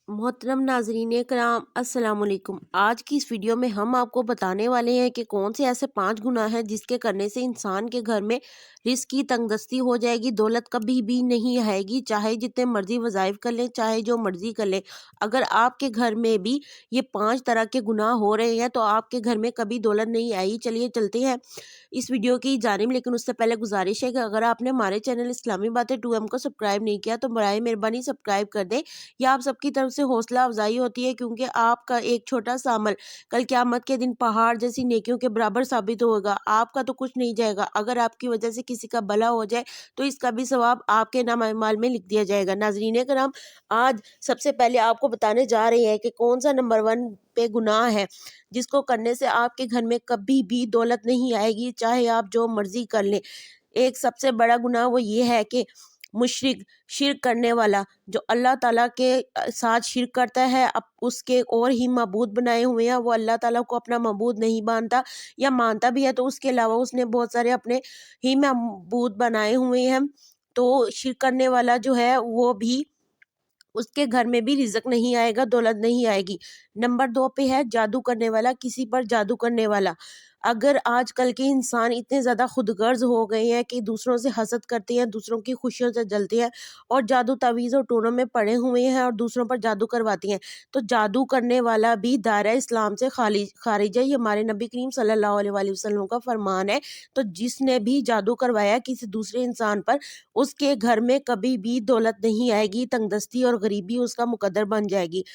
मोहतरम नाजरीन कराम अस्सलाम वालेकुम। आज की इस वीडियो में हम आपको बताने वाले हैं कि कौन से ऐसे 5 गुनाह हैं जिसके करने से इंसान के घर में रिस्क की तंगदस्ती हो जाएगी, दौलत कभी भी नहीं आएगी, चाहे जितने मर्जी वज़ाइफ कर लें, चाहे जो मर्जी कर लें। अगर आपके घर में भी ये 5 तरह के गुनाह हो रहे हैं तो आपके घर में कभी दौलत नहीं आई। चलिए चलते हैं इस वीडियो की जानिब, लेकिन उससे पहले गुजारिश है कि अगर आपने हमारे चैनल इस्लामी बातें 2M को सब्सक्राइब नहीं किया तो बराए मेहरबानी सब्सक्राइब कर दें। यह आप सबकी तरफ से हौसला अफजाई होती है, क्योंकि आपका एक छोटा सा अमल कल क़यामत के दिन पहाड़ जैसी नेकियों के बराबर साबित होगा। आपका तो कुछ नहीं जाएगा, अगर आपकी वजह से किसी का भला हो जाए तो इसका भी सवाब आपके नाम अमाल में लिख दिया जाएगा। नाज़रीन कराम, आज सबसे पहले आपको बताने जा रहे हैं कि कौन सा नंबर 1 पे गुनाह है जिसको करने से आपके घर में कभी भी दौलत नहीं आएगी, चाहे आप जो मर्जी कर लें। एक सबसे बड़ा गुनाह वो ये है कि मुशरिक, शिर्क करने वाला, जो अल्लाह ताला के साथ शिर्क करता है, अब उसके और ही मबूद बनाए हुए हैं, वो अल्लाह ताला को अपना मबूद नहीं मानता, या मानता भी है तो उसके अलावा उसने बहुत सारे अपने ही मबूद बनाए हुए हैं। तो शिर्क करने वाला जो है वो भी, उसके घर में भी रिज़्क नहीं आएगा, दौलत नहीं आएगी। नंबर 2 पे है जादू करने वाला, किसी पर जादू करने वाला। अगर आजकल के इंसान इतने ज़्यादा खुदगर्ज़ हो गए हैं कि दूसरों से हसद करते हैं, दूसरों की खुशियों से जलते हैं और जादू तावीज़ और टोनों में पड़े हुए हैं और दूसरों पर जादू करवाती हैं। तो जादू करने वाला भी दायरा इस्लाम से खारिज है। ये हमारे नबी करीम सल्लल्लाहु अलैहि वसल्लम का फरमान है। तो जिसने भी जादू करवाया किसी दूसरे इंसान पर, उसके घर में कभी भी दौलत नहीं आएगी, तंगदस्ती और गरीबी उसका मुकद्दर बन जाएगी।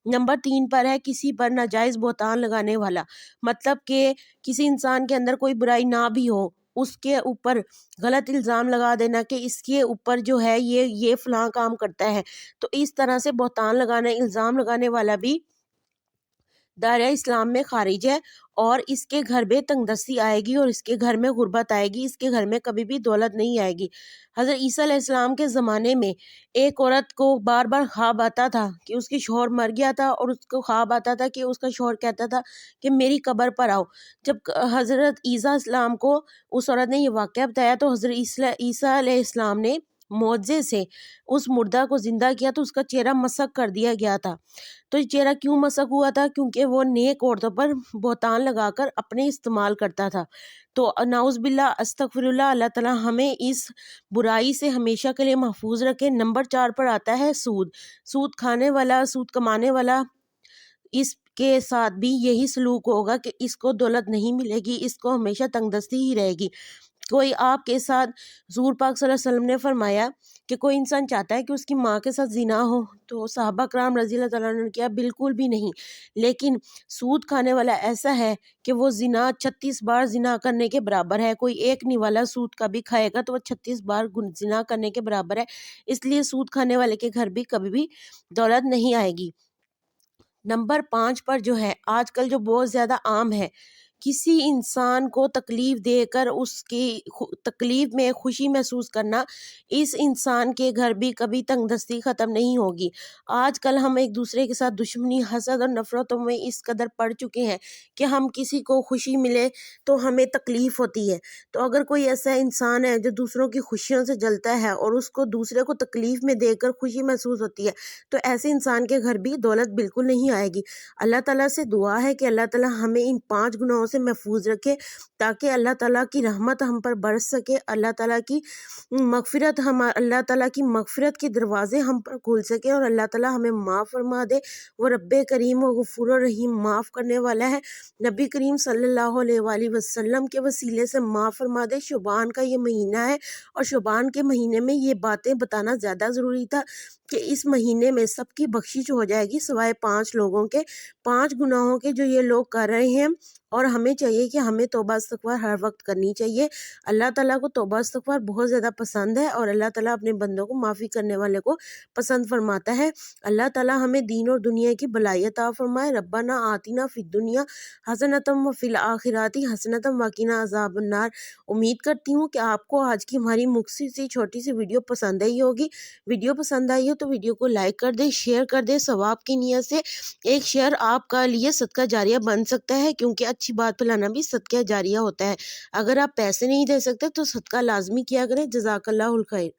नंबर 3 पर है किसी पर नाजायज़ बहतान लगाने वाला। मतलब कि किसी इंसान के अंदर कोई बुराई ना भी हो, उसके ऊपर गलत इल्ज़ाम लगा देना कि इसके ऊपर जो है ये फ़लाँ काम करता है। तो इस तरह से बहतान लगाना, इल्ज़ाम लगाने वाला भी दायरा इस्लाम में खारिज है, और इसके घर में तंगदस्ती आएगी और इसके घर में गुर्बत आएगी, इसके घर में कभी भी दौलत नहीं आएगी। हज़रत ईसा अलैहिस्सलाम के ज़माने में एक औरत को बार बार ख्वाब आता था कि उसकी शौहर मर गया था, और उसको ख्वाब आता था कि उसका शौहर कहता था कि मेरी कब्र पर आओ। जब हज़रत ईसा अलैहिस्सलाम को उस औरत ने ये वाक़या बताया तो हज़रत ईसा अलैहिस्सलाम ने मुआज़े से उस मुर्दा को ज़िंदा किया, तो उसका चेहरा मसक कर दिया गया था। तो ये चेहरा क्यों मसक हुआ था? क्योंकि वो नेक औरतों पर बहतान लगाकर अपने इस्तेमाल करता था। तो नाउज़ बिल्लाह, अस्तगफिरुल्लाह, अल्लाह ताला हमें इस बुराई से हमेशा के लिए महफूज रखे। नंबर 4 पर आता है सूद। सूद खाने वाला, सूद कमाने वाला, इसके साथ भी यही सलूक होगा कि इसको दौलत नहीं मिलेगी, इसको हमेशा तंगदस्ती ही रहेगी। कोई आपके साथ, हुज़ूर पाक सल्लल्लाहु अलैहि वसल्लम ने फरमाया कि कोई इंसान चाहता है कि उसकी माँ के साथ ज़िना हो, तो सहाबा कराम रज़ी अल्लाह तआला अन्हुम ने किया बिल्कुल भी नहीं। लेकिन सूद खाने वाला ऐसा है कि वो ज़िना 36 बार ज़िना करने के बराबर है। कोई एक निवाला सूद का भी खाएगा तो वो 36 बार ज़िना करने के बराबर है। इसलिए सूद खाने वाले के घर भी कभी भी दौलत नहीं आएगी। नंबर 5 पर जो है आजकल जो बहुत ज़्यादा आम है, किसी इंसान को तकलीफ़ देकर उसकी तकलीफ़ में खुशी महसूस करना, इस इंसान के घर भी कभी तंगदस्ती ख़त्म नहीं होगी। आजकल हम एक दूसरे के साथ दुश्मनी, हसद और नफ़रतों में इस कदर पड़ चुके हैं कि हम किसी को खुशी मिले तो हमें तकलीफ़ होती है। तो अगर कोई ऐसा इंसान है जो दूसरों की खुशियों से जलता है और उसको दूसरे को तकलीफ़ में देकर खुशी महसूस होती है, तो ऐसे इंसान के घर भी दौलत बिल्कुल नहीं आएगी। अल्लाह ताला से दुआ है कि अल्लाह ताला हमें इन 5 गुनाहों से महफूज रखे, ताकि अल्लाह ताला की रहमत हम पर बरस सके, अल्लाह ताला की मग़फ़िरत के दरवाज़े हम पर खुल सके और अल्लाह ताला हमें माफ़ फरमा दे। वो रब्बे करीम व गफ़ूर रहीम, माफ़ करने वाला है। नबी करीम सल्लल्लाहु अलैहि वसल्लम के वसीले से माफ़ फरमा दे। शुबान का ये महीना है और शुबान के महीने में ये बातें बताना ज़्यादा ज़रूरी था कि इस महीने में सबकी बख्शिश हो जाएगी सिवाय 5 लोगों के, 5 गुनाहों के जो ये लोग कर रहे हैं। और हमें चाहिए कि हमें तौबा इस्तिग़फ़ार हर वक्त करनी चाहिए। अल्लाह ताला को तौबा इस्तिग़फ़ार बहुत ज़्यादा पसंद है और अल्लाह ताला अपने बंदों को माफ़ी करने वाले को पसंद फरमाता है। अल्लाह ताला हमें दीन और दुनिया की भलाई अता फ़रमाए। रब्बना आतिना फ़िद दुनिया हसनतम व फ़िल आखिराति हसनतम व क़िना अज़ाबन्नार। उम्मीद करती हूँ कि आपको आज की हमारी मुख़्तसर सी छोटी सी वीडियो पसंद आई होगी। वीडियो पसंद आई हो तो वीडियो को लाइक कर दें, शेयर कर दें। सवाब की नियत से एक शेयर आपका लिए सदका जारिया बन सकता है, क्योंकि अच्छी बात फैलाना भी सदका जारिया होता है। अगर आप पैसे नहीं दे सकते तो सदका लाजमी किया करें। जज़ाकल्लाहुल खैर।